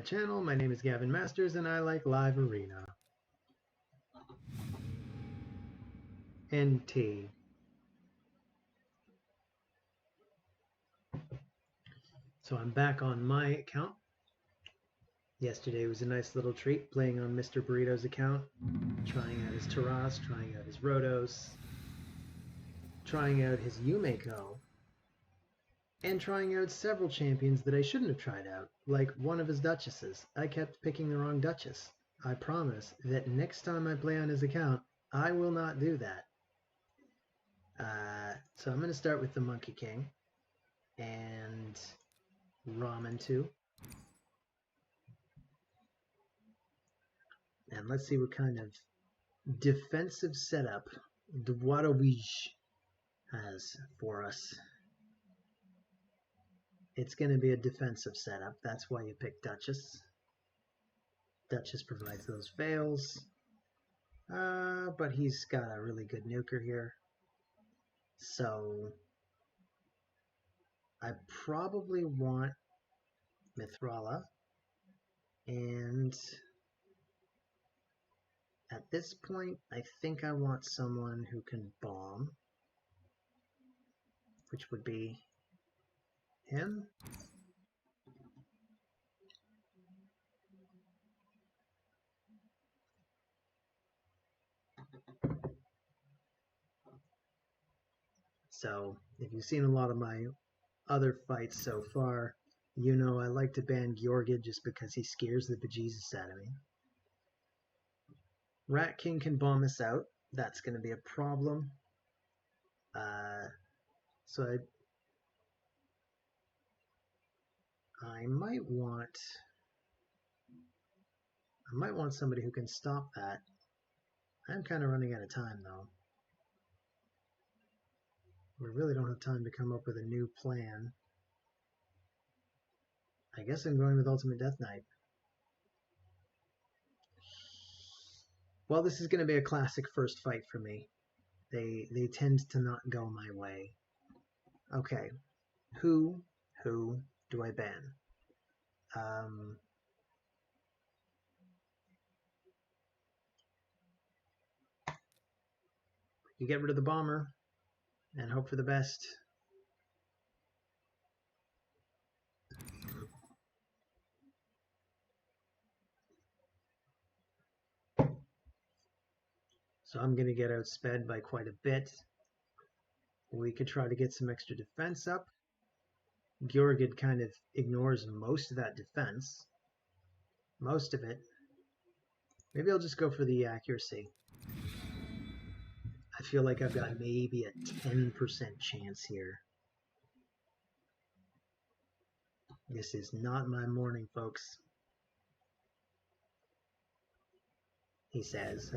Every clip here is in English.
Channel. My name is Gavin Masters and I like live arena. NT. So I'm back on my account. Yesterday was a nice little treat playing on Mr. Burrito's account, trying out his Taras, trying out his Rotos, trying out his Yumeko, and trying out several champions that I shouldn't have tried out, like one of his Duchesses. I kept picking the wrong Duchess. I promise that next time I play on his account, I will not do that. So I'm going to start with the Monkey King and Ramen 2. And let's see what kind of defensive setup Dwarovij has for us. It's going to be a defensive setup. That's why you pick Duchess. Duchess provides those fails. But he's got a really good nuker here. So I probably want Mithrala. And at this point, I think I want someone who can bomb, which would be him. So if you've seen a lot of my other fights so far, you know I like to ban Georgid just because he scares the bejesus out of me. Rat King can bomb us out. That's going to be a problem. So I might want somebody who can stop that. I'm kind of running out of time though. We really don't have time to come up with a new plan. I guess I'm going with Ultimate Death Knight. Well, this is going to be a classic first fight for me. They tend to not go my way. Okay, who do I ban? You get rid of the bomber and hope for the best. So I'm going to get outsped by quite a bit. We could try to get some extra defense up. Georgid kind of ignores most of that defense. Most of it. Maybe I'll just go for the accuracy. I feel like I've got maybe a 10% chance here. This is not my morning, folks. He says,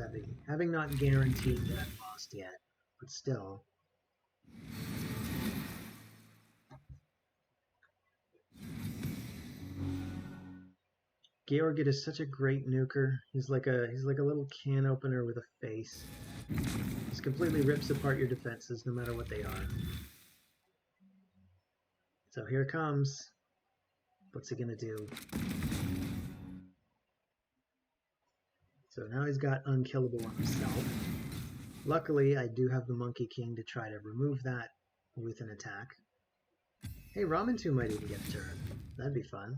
having not guaranteed that I've lost yet, but still. Georgid is such a great nuker. He's like a little can opener with a face. Just completely rips apart your defenses no matter what they are. So here it comes. What's he gonna do? So now he's got unkillable on himself. Luckily, I do have the Monkey King to try to remove that with an attack. Hey, Ramen 2 might even get a turn. That'd be fun.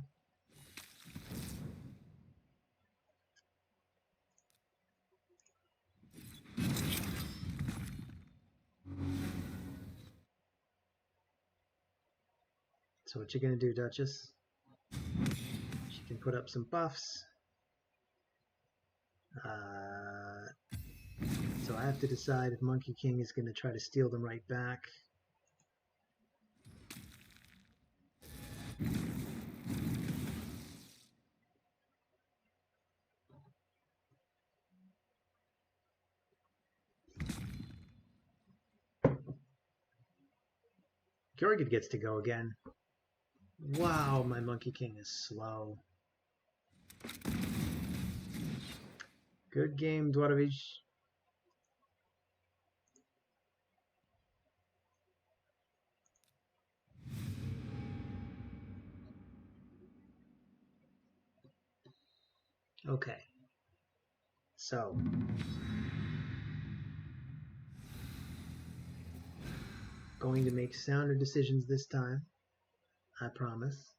So what you gonna do, Duchess? She can put up some buffs. So I have to decide if Monkey King is going to try to steal them right back. Georgid gets to go again. Wow, my Monkey King is slow. Good game, Dwarovij. Okay. So, going to make sounder decisions this time, I promise.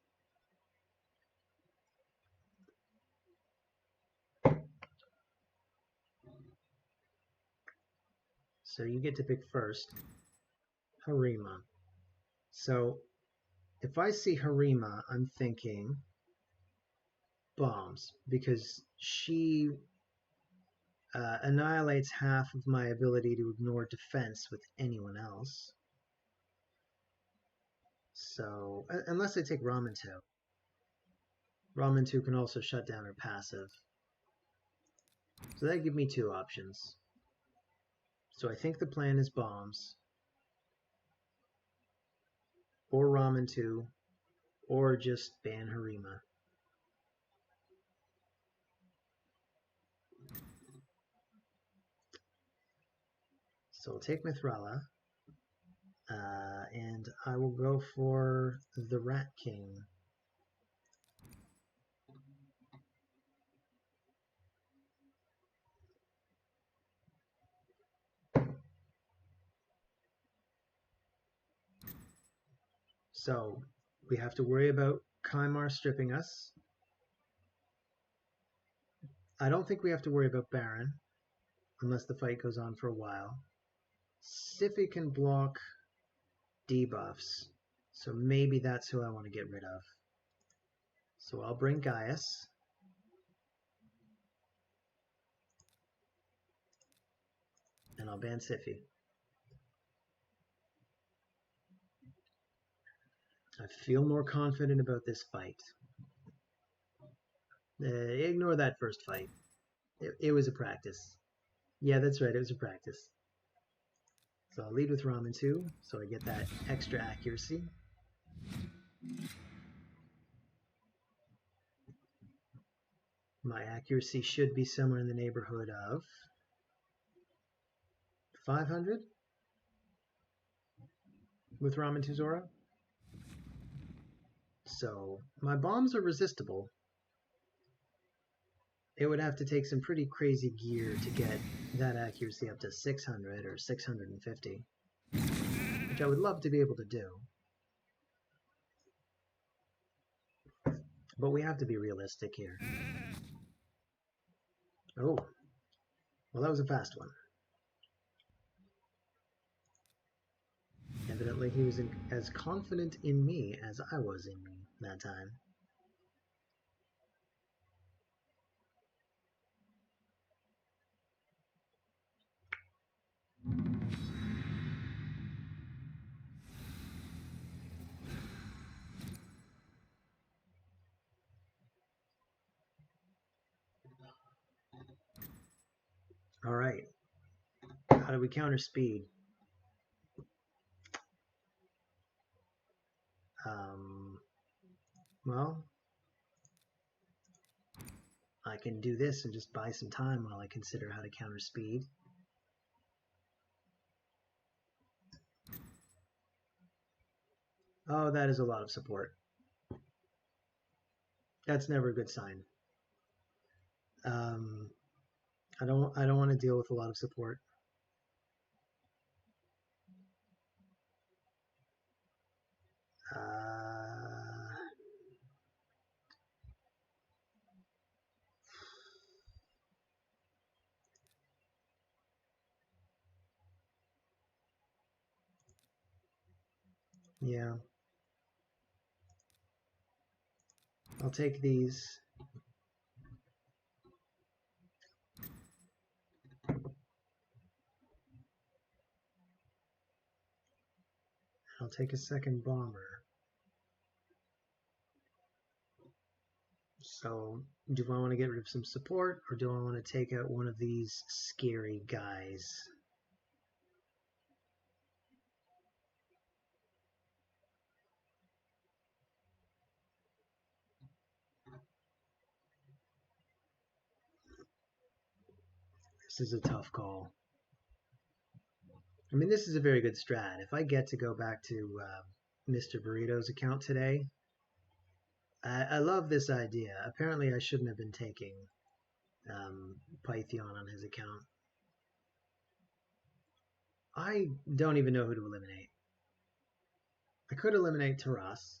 So you get to pick first. Harima. So if I see Harima, I'm thinking bombs, because she annihilates half of my ability to ignore defense with anyone else. So, unless I take Ramen 2. Ramen 2 can also shut down her passive. So that gives me two options. So I think the plan is bombs, or Ramen 2, or just ban Harima. So I'll take Mithrala, and I will go for the Rat King. So we have to worry about Kymar stripping us. I don't think we have to worry about Baron, unless the fight goes on for a while. Siphi can block debuffs, so maybe that's who I want to get rid of. So I'll bring Gaius. And I'll ban Siphi. I feel more confident about this fight. Ignore that first fight. It was a practice. Yeah, that's right, it was a practice. So I'll lead with Ramen 2, so I get that extra accuracy. My accuracy should be somewhere in the neighborhood of 500 with Ramen 2 Zora. So my bombs are resistible. It would have to take some pretty crazy gear to get that accuracy up to 600 or 650, which I would love to be able to do. But we have to be realistic here. Oh, well, that was a fast one. Evidently, he was as confident in me as I was in me that time. All right. How do we counter speed? Well, I can do this and just buy some time while I consider how to counter speed. Oh, that is a lot of support. That's never a good sign. I don't want to deal with a lot of support. Yeah. I'll take these. I'll take a second bomber. So, do I want to get rid of some support, or do I want to take out one of these scary guys? This is a tough call. I mean, this is a very good strat. If I get to go back to Mr. Burrito's account today, I love this idea. Apparently, I shouldn't have been taking Python on his account. I don't even know who to eliminate. I could eliminate Taras,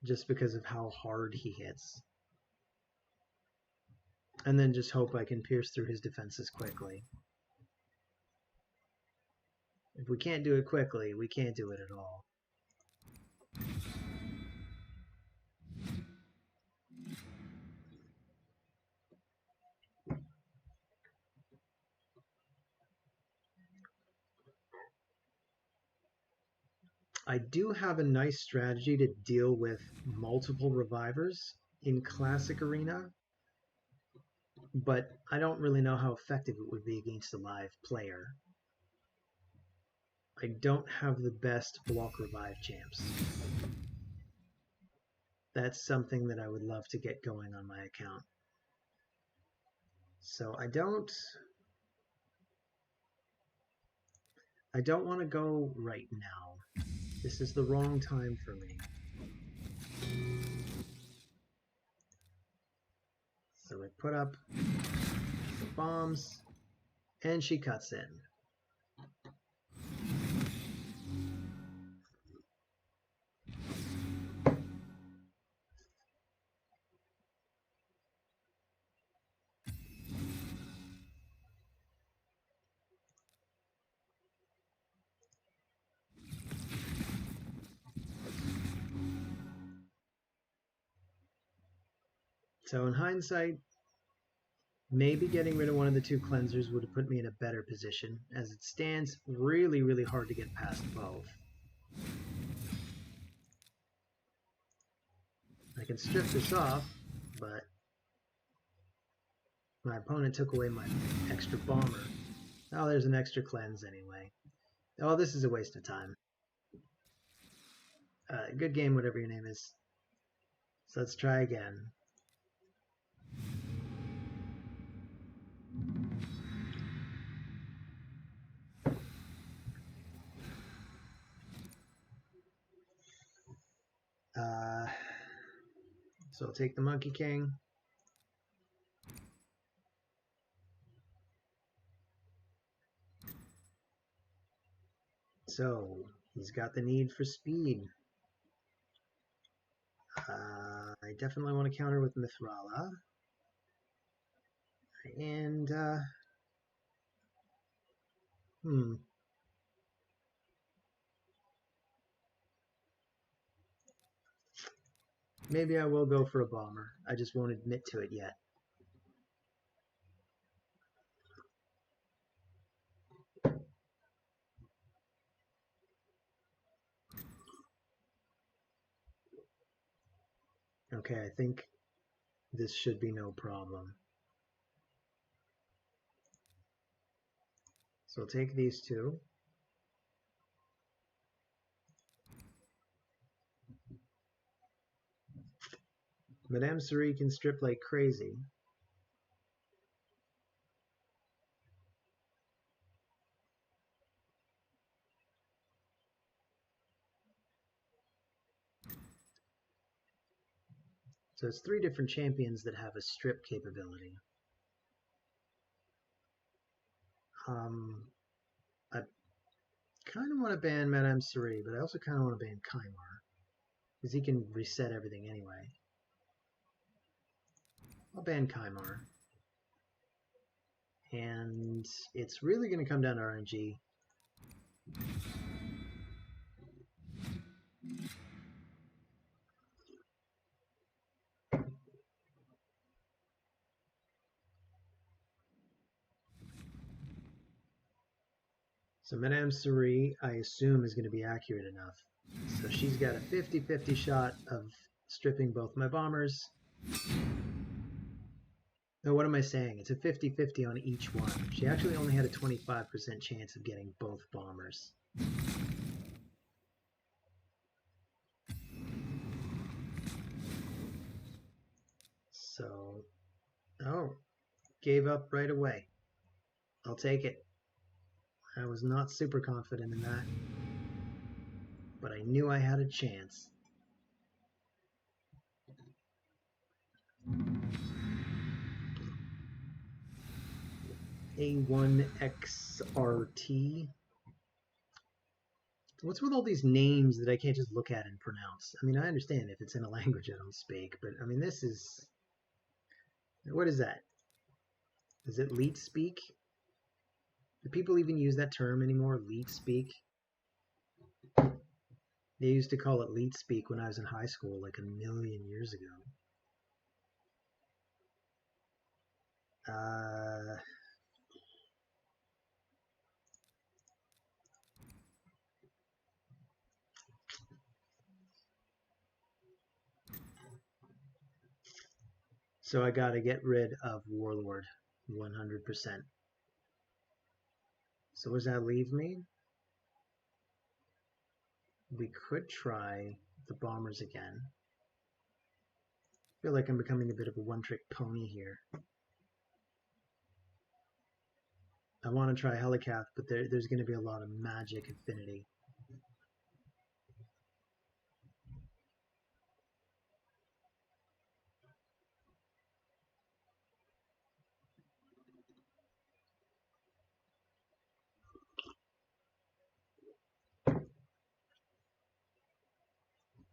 just because of how hard he hits. And then just hope I can pierce through his defenses quickly. If we can't do it quickly, we can't do it at all. I do have a nice strategy to deal with multiple revivers in Classic Arena, but I don't really know how effective it would be against a live player. I don't have the best block revive champs. That's something that I would love to get going on my account. So I don't want to go right now. This is the wrong time for me. So I put up the bombs, and she cuts in. So in hindsight, maybe getting rid of one of the two cleansers would have put me in a better position. As it stands, really, really hard to get past both. I can strip this off, but my opponent took away my extra bomber. Oh, there's an extra cleanse anyway. Oh, this is a waste of time. Good game, whatever your name is. So let's try again. So I'll take the Monkey King. So he's got the need for speed. I definitely want to counter with Mithrala. And, maybe I will go for a bomber. I just won't admit to it yet. Okay, I think this should be no problem. So I'll take these two. Madame Suri can strip like crazy. So it's 3 different champions that have a strip capability. I kind of want to ban Madame Suri, but I also kind of want to ban Kaimar, because he can reset everything anyway. I'll ban Kaimar. And it's really going to come down to RNG. So Madame Suri, I assume, is going to be accurate enough. So she's got a 50-50 shot of stripping both my bombers. No, what am I saying? It's a 50-50 on each one. She actually only had a 25% chance of getting both bombers. So, oh, gave up right away. I'll take it. I was not super confident in that, but I knew I had a chance. A1XRT. What's with all these names that I can't just look at and pronounce? I mean, I understand if it's in a language I don't speak, but I mean, this is... What is that? Is it leet speak? Do people even use that term anymore, leet speak? They used to call it leet speak when I was in high school, like a million years ago. So I gotta get rid of Warlord, 100%. So what does that leave me? We could try the bombers again. I feel like I'm becoming a bit of a one-trick pony here. I want to try Helicath, but there's going to be a lot of magic affinity.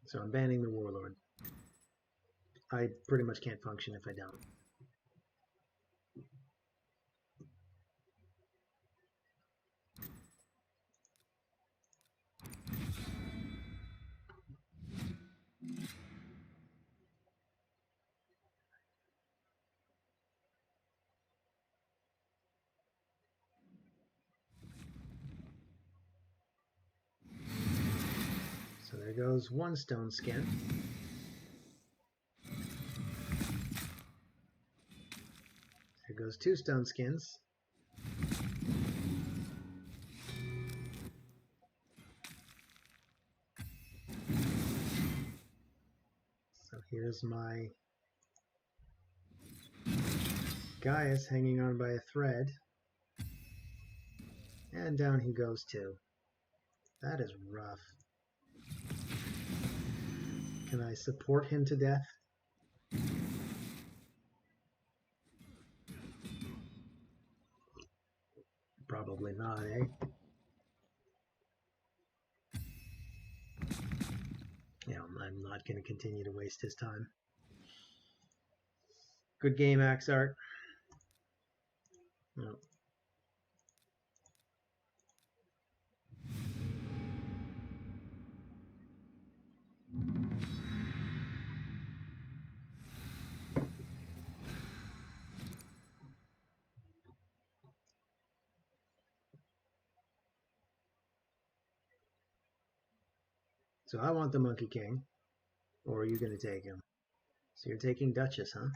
So I'm banning the Warlord. I pretty much can't function if I don't. So there goes one stone skin. There goes two stone skins. So here's my Gaius hanging on by a thread. And down he goes too. That is rough. Can I support him to death? Probably not, eh? Yeah, I'm not going to continue to waste his time. Good game, Axart. No. So I want the Monkey King. Or are you going to take him? So you're taking Duchess, huh?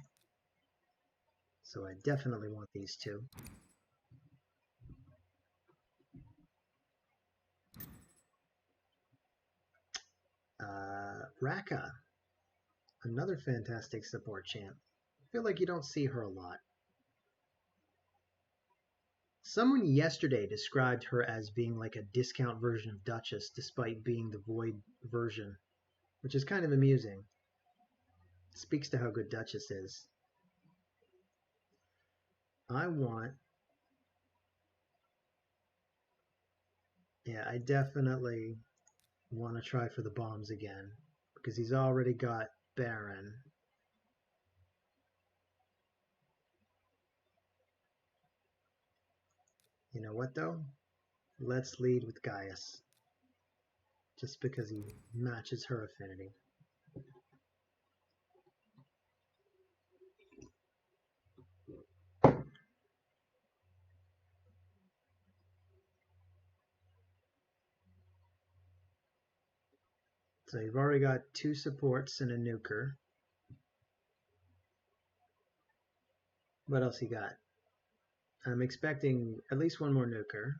So I definitely want these two. Raka. Another fantastic support champ. I feel like you don't see her a lot. Someone yesterday described her as being like a discount version of Duchess despite being the Void version, which is kind of amusing. It speaks to how good Duchess is. I definitely want to try for the bombs again because he's already got Baron. You know what though? Let's lead with Gaius. Just because he matches her affinity. So you've already got two supports and a nuker. What else you got? I'm expecting at least one more nuker.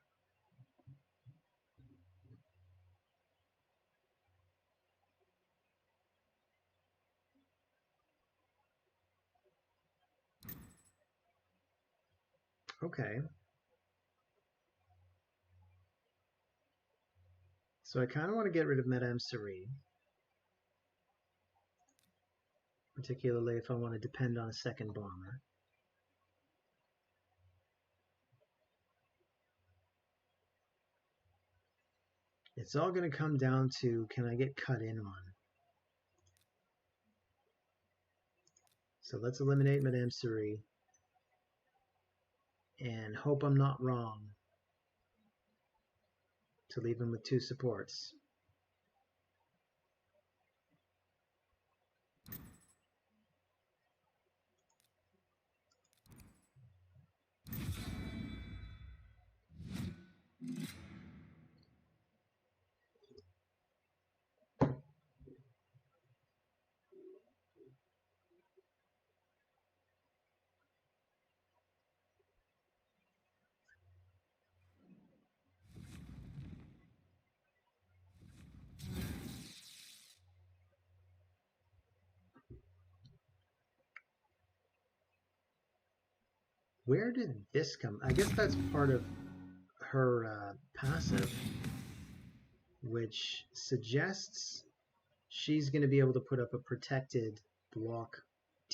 Okay. So I kind of want to get rid of Madame Serene. Particularly if I want to depend on a second bomber. It's all going to come down to, can I get cut in on? So let's eliminate Madame Suri and hope I'm not wrong to leave him with 2 supports. Where did this come? I guess that's part of her passive, which suggests she's going to be able to put up a protected block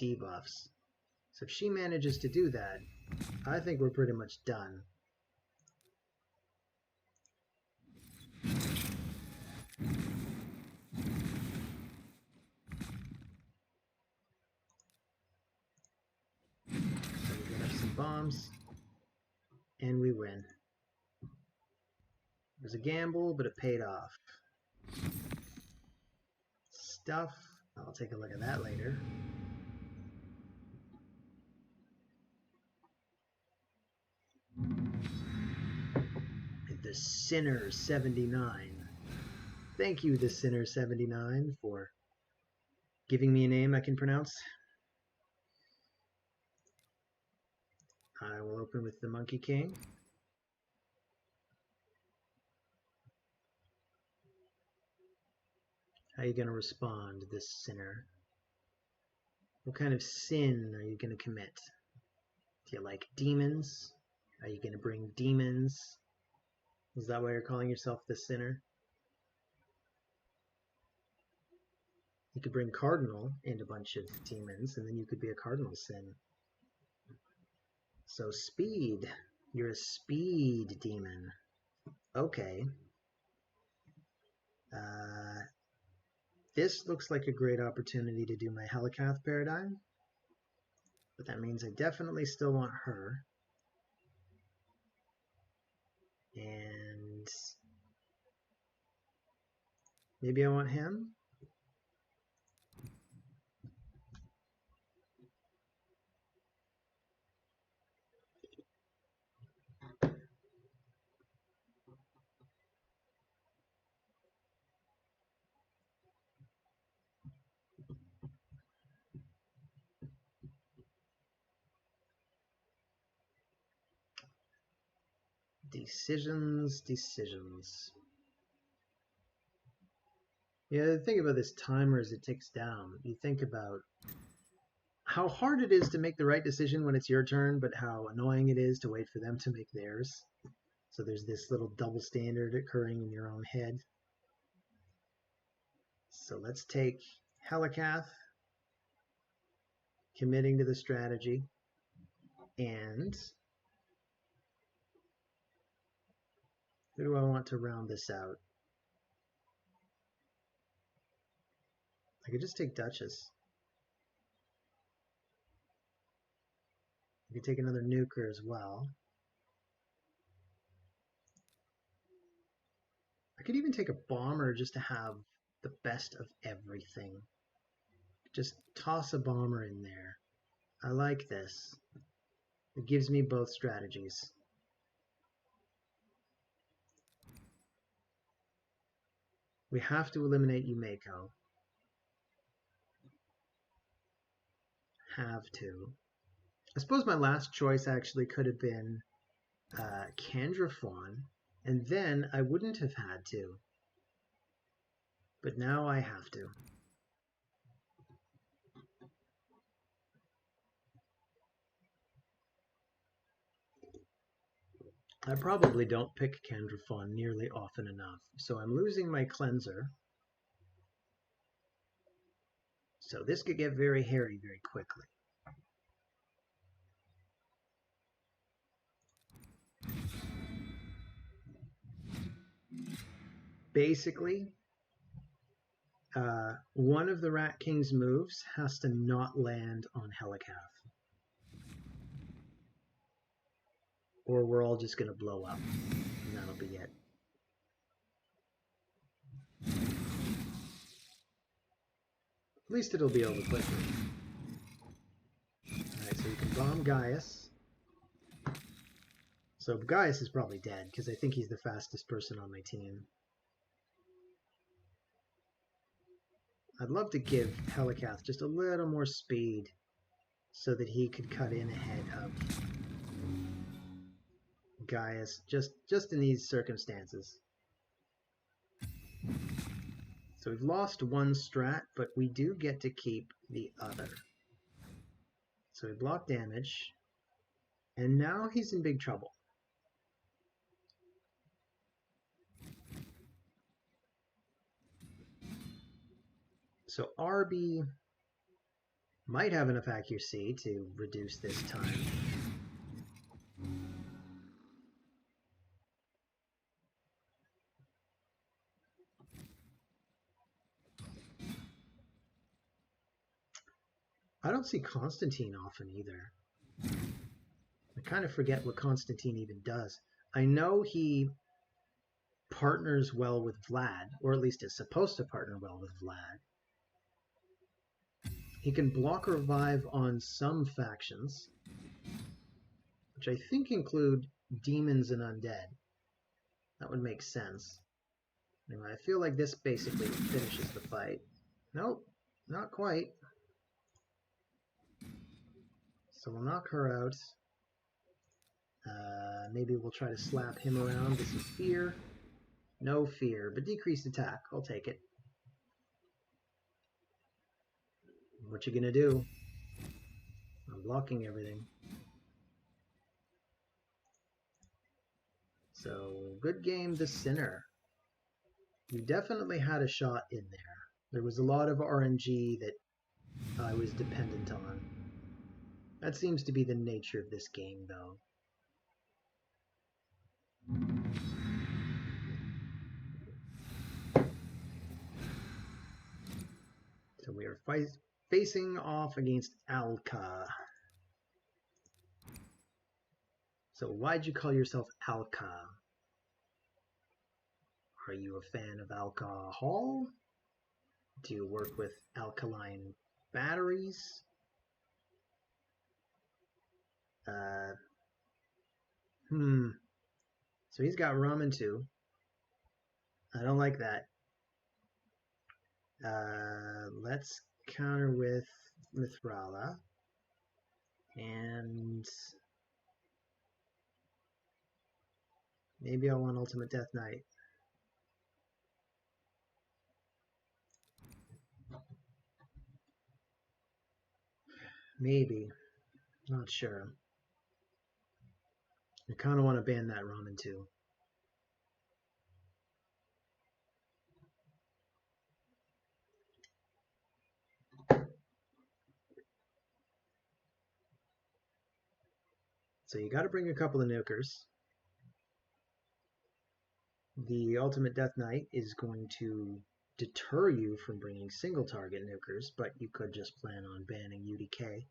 debuffs. So if she manages to do that, I think we're pretty much done. So we get up some bombs, and we win. It was a gamble, but it paid off. Stuff. I'll take a look at that later. The Sinner 79. Thank you, the Sinner 79, for giving me a name I can pronounce. I will open with the Monkey King. How are you going to respond, this sinner? What kind of sin are you going to commit? Do you like demons? Are you going to bring demons? Is that why you're calling yourself the sinner? You could bring cardinal and a bunch of demons, and then you could be a cardinal sin. So speed. You're a speed demon. Okay. This looks like a great opportunity to do my Helikath paradigm, but that means I definitely still want her. And maybe I want him. Decisions. Yeah, the thing about this timer is it ticks down. You think about how hard it is to make the right decision when it's your turn, but how annoying it is to wait for them to make theirs. So there's this little double standard occurring in your own head. So let's take Helikath, committing to the strategy, and who do I want to round this out? I could just take Duchess. I could take another nuker as well. I could even take a bomber just to have the best of everything. Just toss a bomber in there. I like this. It gives me both strategies. We have to eliminate Yumeko. Have to. I suppose my last choice actually could have been Candrafon, and then I wouldn't have had to. But now I have to. I probably don't pick Candrafon nearly often enough, so I'm losing my cleanser. So this could get very hairy very quickly. basically, one of the Rat King's moves has to not land on Helikath, or we're all just going to blow up, and that'll be it. At least it'll be over quickly. Alright, so we can bomb Gaius. So Gaius is probably dead, because I think he's the fastest person on my team. I'd love to give Helikath just a little more speed so that he could cut in ahead of Gaius, just in these circumstances. So we've lost one strat, but we do get to keep the other. So we block damage, and now he's in big trouble. So RB might have enough accuracy to reduce this time. I don't see Constantine often either. I kind of forget what Constantine even does. I know he partners well with Vlad, or at least is supposed to partner well with Vlad. He can block revive on some factions, which I think include demons and undead. That would make sense. Anyway, I feel like this basically finishes the fight. Nope, not quite. So we'll knock her out. Maybe we'll try to slap him around with some fear. No fear, but decreased attack. I'll take it. What you gonna do? I'm blocking everything. So, good game, the Sinner. You definitely had a shot in there. There was a lot of RNG that I was dependent on. That seems to be the nature of this game, though. So we are facing off against Alka. So why'd you call yourself Alka? Are you a fan of alcohol? Do you work with alkaline batteries? So he's got ramen too. I don't like that. Let's counter with Mithrala. And maybe I want Ultimate Death Knight. Maybe. Not sure. I kind of want to ban that ramen too. So you got to bring a couple of nukers. The Ultimate Death Knight is going to deter you from bringing single target nukers, but you could just plan on banning UDK.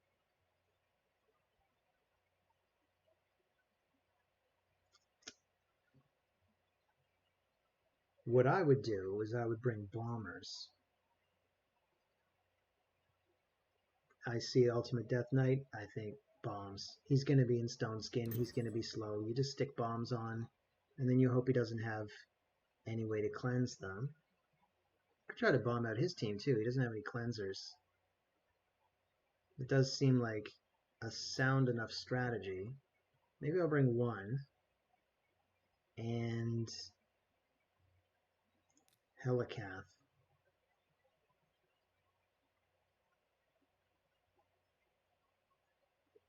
What I would do is I would bring bombers. I see Ultimate Death Knight, I think bombs. He's going to be in Stone Skin, he's going to be slow. You just stick bombs on, and then you hope he doesn't have any way to cleanse them. I could try to bomb out his team too, he doesn't have any cleansers. It does seem like a sound enough strategy. Maybe I'll bring one. And Helikath.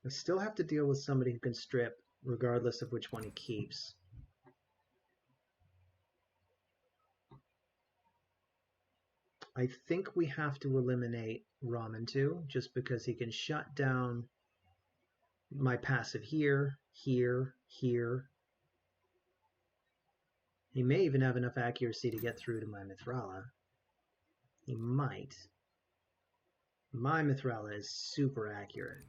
I still have to deal with somebody who can strip regardless of which one he keeps. I think we have to eliminate Ramen too, just because he can shut down my passive here, here, here, He may even have enough accuracy to get through to my Mithrala. He might. My Mithrala is super accurate.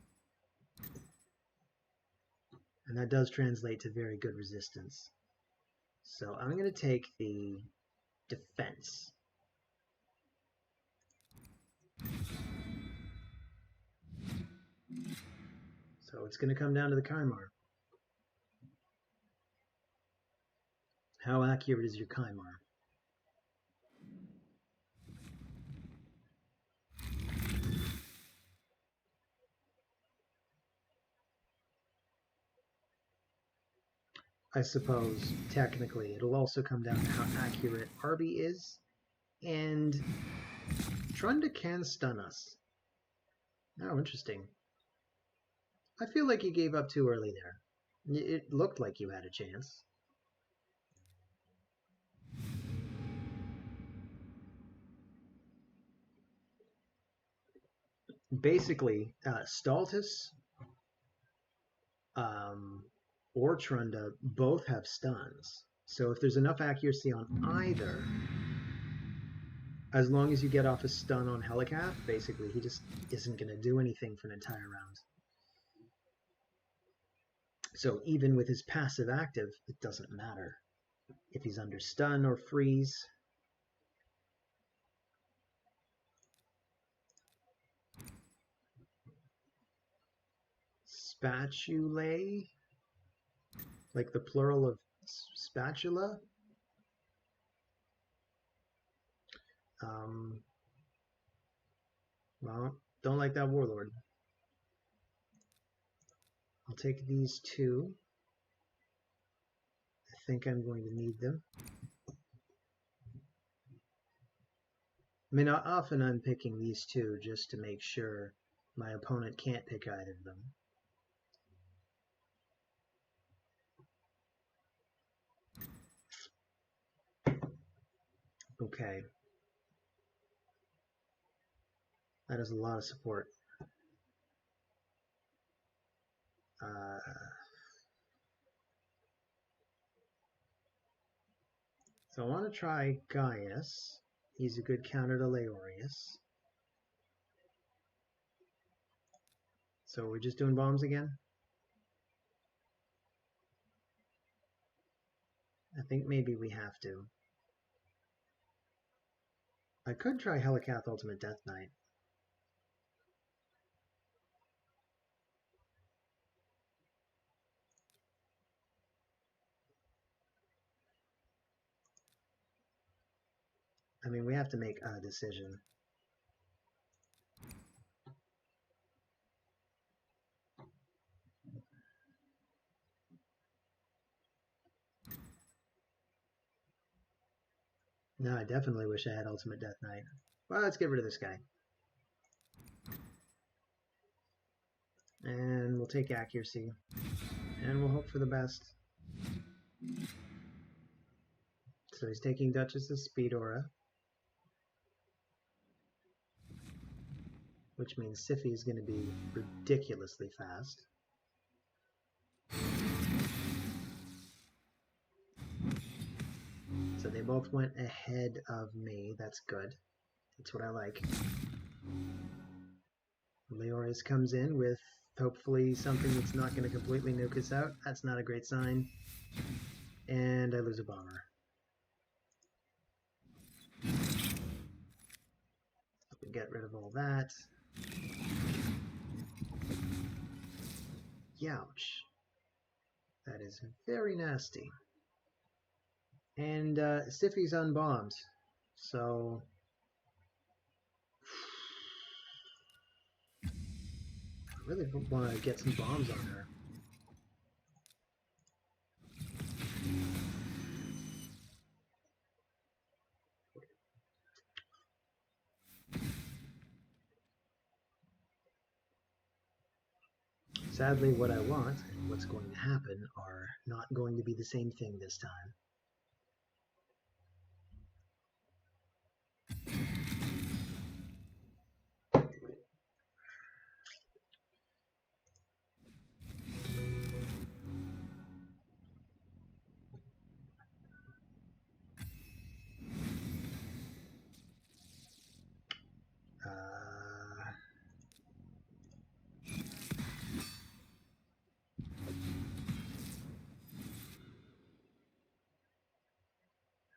And that does translate to very good resistance. So I'm going to take the defense. So it's going to come down to the Kymar. How accurate is your Kymar? I suppose, technically, it'll also come down to how accurate Arby is, and Trunda can stun us. Oh, interesting. I feel like you gave up too early there. It looked like you had a chance. Basically, Staltus or Trunda both have stuns. So if there's enough accuracy on either, as long as you get off a stun on Helicath, basically he just isn't going to do anything for an entire round. So even with his passive active, it doesn't matter. If he's under stun or freeze, Spatulae, like the plural of spatula. Well, don't like that Warlord. I'll take these two. I think I'm going to need them. I mean, often I'm picking these two just to make sure my opponent can't pick either of them. Okay. That is a lot of support. So I want to try Gaius. He's a good counter to Leorius. So we're just doing bombs again? I think maybe we have to. I could try Helicath Ultimate Death Knight. I mean, we have to make a decision. No, I definitely wish I had Ultimate Death Knight. Well, let's get rid of this guy. And we'll take accuracy. And we'll hope for the best. So he's taking Duchess's Speed Aura. Which means Siphi is going to be ridiculously fast. So they both went ahead of me. That's good. That's what I like. Leorius comes in with hopefully something that's not going to completely nuke us out. That's not a great sign. And I lose a bomber. Get rid of all that. Youch. That is very nasty. And Siphi's unbombed. So I really want to get some bombs on her. Sadly, what I want and what's going to happen are not going to be the same thing this time.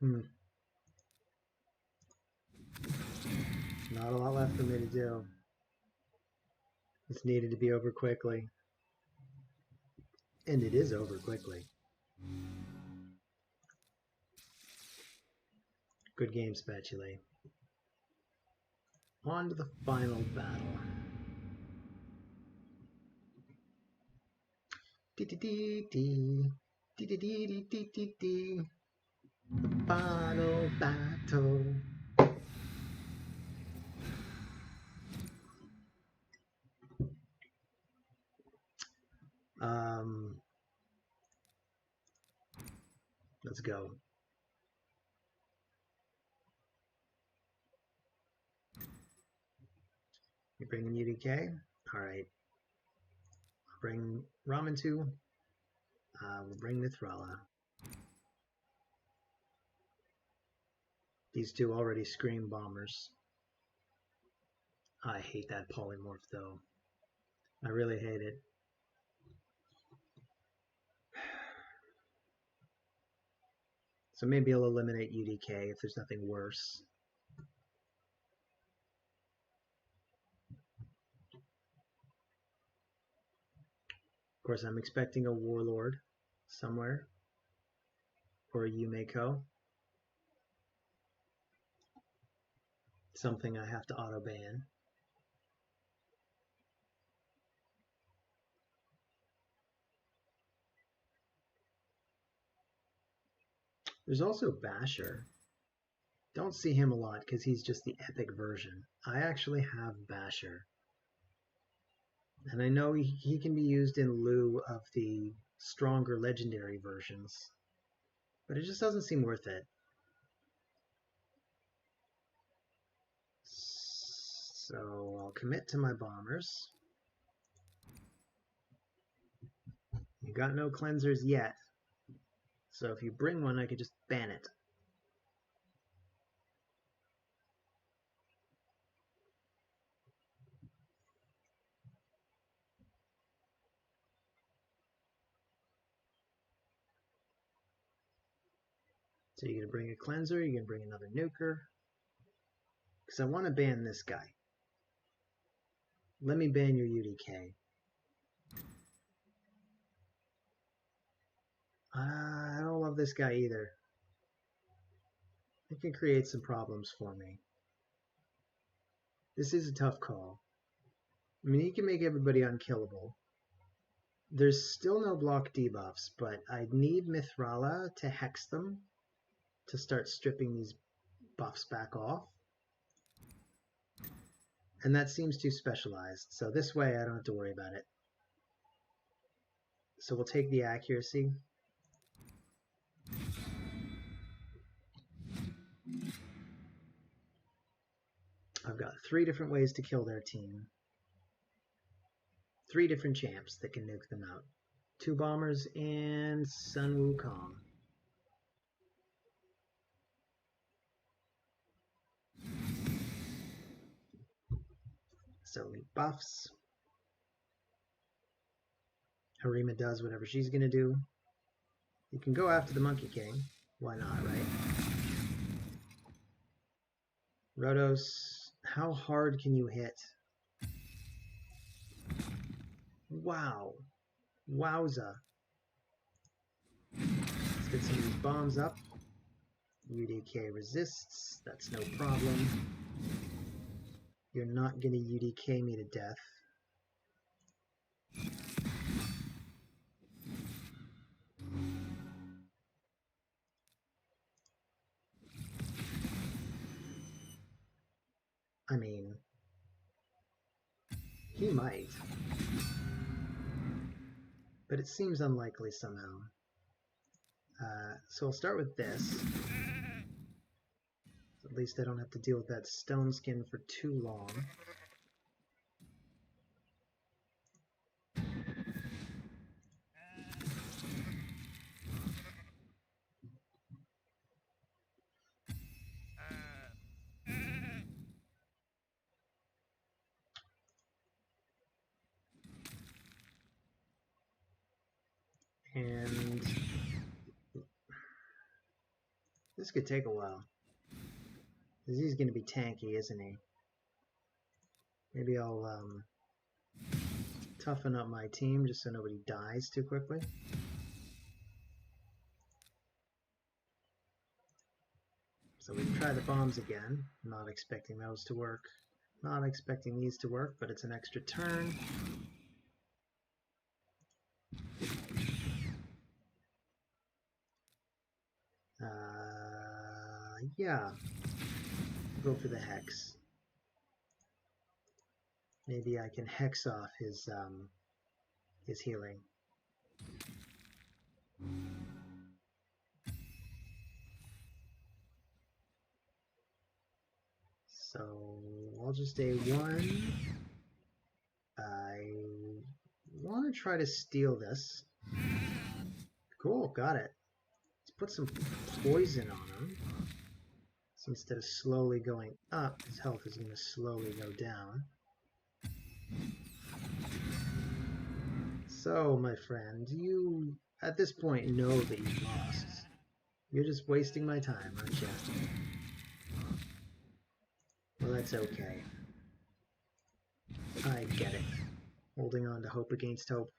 Not a lot left for me to do. This needed to be over quickly. And it is over quickly. Good game, Spatulae. On to the final battle. Dee-dee-dee-dee. Dee-dee-dee-dee-dee-dee. The final battle. Let's go. You're bringing UDK? Alright. I'll bring Ramen 2. We'll bring Mithrala. These two already scream bombers. I hate that polymorph though. I really hate it. So maybe I'll eliminate UDK if there's nothing worse. Of course, I'm expecting a Warlord somewhere. Or a Yumeko. Something I have to auto-ban. There's also Basher. Don't see him a lot because he's just the epic version. I actually have Basher. And I know he can be used in lieu of the stronger legendary versions. But it just doesn't seem worth it. So I'll commit to my bombers. You got no cleansers yet. So if you bring one, I could just ban it. So you're going to bring a cleanser, you're going to bring another nuker. Because I want to ban this guy. Let me ban your UDK. I don't love this guy either. It can create some problems for me. This is a tough call. I mean, he can make everybody unkillable. There's still no block debuffs, but I need Mithrala to hex them to start stripping these buffs back off. And that seems too specialized, so this way I don't have to worry about it. So we'll take the accuracy. I've got 3 different ways to kill their team. 3 different champs that can nuke them out. 2 bombers and Sun Wukong. So we buffs. Harima does whatever she's going to do. You can go after the Monkey King. Why not, right? Rhodos, how hard can you hit? Wow. Wowza. Let's get some of these bombs up. UDK resists. That's no problem. You're not going to UDK me to death. I mean, he might. But it seems unlikely somehow. So I'll start with this. At least I don't have to deal with that stone skin for too long. And This could take a while. Because he's going to be tanky, isn't he? Maybe I'll toughen up my team just so nobody dies too quickly. So we can try the bombs again. Not expecting those to work. Not expecting these to work, but it's an extra turn. Yeah. Go for the hex. Maybe I can hex off his healing. So I'll just A1. I want to try to steal this. Cool, got it. Let's put some poison on him. So instead of slowly going up, his health is going to slowly go down. So, my friend, you at this point know that you've lost. You're just wasting my time, aren't you? Well, that's okay. I get it. Holding on to hope against hope.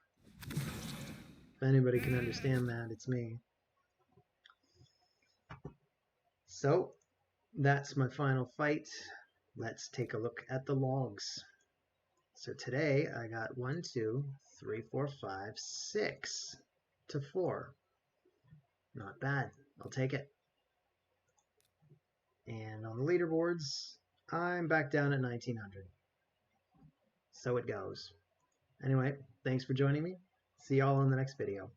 If anybody can understand that, it's me. So, that's my final fight. Let's take a look at the logs. So today I got 1, 2, 3, 4, 5, 6 to 4. Not bad. I'll take it. And on the leaderboards, I'm back down at 1900. So it goes. Anyway, thanks for joining me. See y'all in the next video.